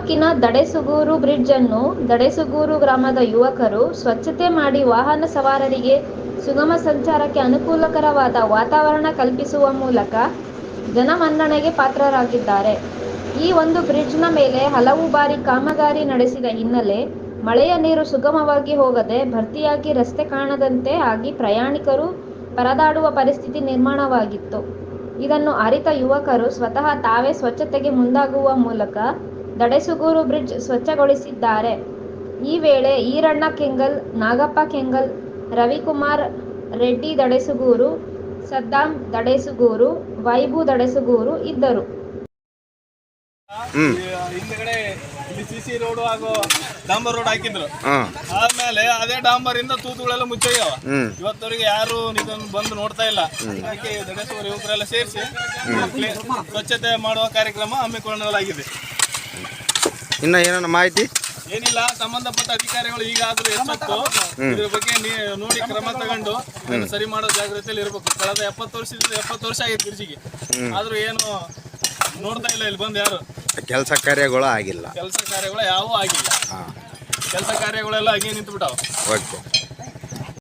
ತಾಲೂಕಿನ ದಡೆಸುಗೂರು ಬ್ರಿಡ್ಜ್ ಅನ್ನು ದಡೆಸುಗೂರು ಗ್ರಾಮದ ಯುವಕರು ಸ್ವಚ್ಛತೆ ಮಾಡಿ ವಾಹನ ಸವಾರರಿಗೆ ಸುಗಮ ಸಂಚಾರಕ್ಕೆ ಅನುಕೂಲಕರವಾದ ವಾತಾವರಣ ಕಲ್ಪಿಸುವ ಮೂಲಕ ಜನಮನ್ನಣೆಗೆ ಪಾತ್ರರಾಗಿದ್ದಾರೆ. ಈ ಒಂದು ಬ್ರಿಡ್ಜ್ನ ಮೇಲೆ ಹಲವು ಬಾರಿ ಕಾಮಗಾರಿ ನಡೆಸಿದ ಹಿನ್ನೆಲೆ ಮಳೆಯ ನೀರು ಸುಗಮವಾಗಿ ಹೋಗದೆ ಭರ್ತಿಯಾಗಿ ರಸ್ತೆ ಕಾಣದಂತೆ ಆಗಿ ಪ್ರಯಾಣಿಕರು ಪರದಾಡುವ ಪರಿಸ್ಥಿತಿ ನಿರ್ಮಾಣವಾಗಿತ್ತು. ಇದನ್ನು ಅರಿತ ಯುವಕರು ಸ್ವತಃ ತಾವೇ ಸ್ವಚ್ಛತೆಗೆ ಮುಂದಾಗುವ ಮೂಲಕ ದಡೆಸುಗೂರು ಬ್ರಿಡ್ಜ್ ಸ್ವಚ್ಛಗೊಳಿಸಿದ್ದಾರೆ. ಈ ವೇಳೆ ಈರಣ್ಣ ಕೆಂಗಲ್, ನಾಗಪ್ಪ ಕೆಂಗಲ್, ರವಿಕುಮಾರ್ ರೆಡ್ಡಿ ದಡೆಸುಗೂರು, ಸದ್ದಾಂ ದಡೆಸುಗೂರು, ವೈಭು ದಡೆಸುಗೂರು ಇದ್ದರು. ಹಿಂದ್ಗಡೆ ಇಲ್ಲಿ ಸಿಸಿ ರೋಡ್ ಹಾಗೂ ಡಾಂಬರ್ ರೋಡ್ ಹಾಕಿದ್ರು. ಆದ್ಮೇಲೆ ಅದೇ ಡಾಂಬರ್ ಇಂದ ತೂತುಗಳೆಲ್ಲ ಮುಚ್ಚೋಗ್ಯಾವ. ಇವತ್ತವರೆಗೆ ಯಾರು ಇದನ್ನು ಬಂದು ನೋಡ್ತಾ ಇಲ್ಲ. ಅದಕ್ಕೆ ದಡೆಸುಗೂರು ಯುವಕರೆಲ್ಲ ಸೇರಿಸಿ ಸ್ವಚ್ಛತೆ ಮಾಡುವ ಕಾರ್ಯಕ್ರಮ ಹಮ್ಮಿಕೊಳ್ಳಲಾಗಿದೆ. ಇನ್ನ ಏನಾನ ಮಾಹಿತಿ ಏನಿಲ್ಲ, ಸಂಬಂಧಪಟ್ಟ ಅಧಿಕಾರಿಗಳು ಈಗಾದ್ರೂ ಎಚ್ಚೆತ್ತು ಇದ್ರ ಬಗ್ಗೆ ನೋಡಿ ಕ್ರಮ ತಗೊಂಡು ಸರಿ ಮಾಡೋ ಜಾಗೃತಿಯಲ್ಲಿ ಇರಬೇಕು. ಕಳೆದ 70 ವರ್ಷ ಆಗಿತ್ತು ಬ್ರಿಡ್ಜಿಗೆ, ಆದ್ರೂ ಏನು ನೋಡ್ತಾ ಇಲ್ಲ. ಇಲ್ಲಿ ಬಂದು ಯಾರು ಕೆಲಸ ಕಾರ್ಯಗಳು ಆಗಿಲ್ಲ. ಕೆಲಸ ಕಾರ್ಯಗಳು ಯಾವೂ ಆಗಿಲ್ಲ. ಕೆಲಸ ಕಾರ್ಯಗಳೆಲ್ಲ ಹಾಗೆ ನಿಂತು ಬಿಟ್ಟಾವ. ಓಕೆ.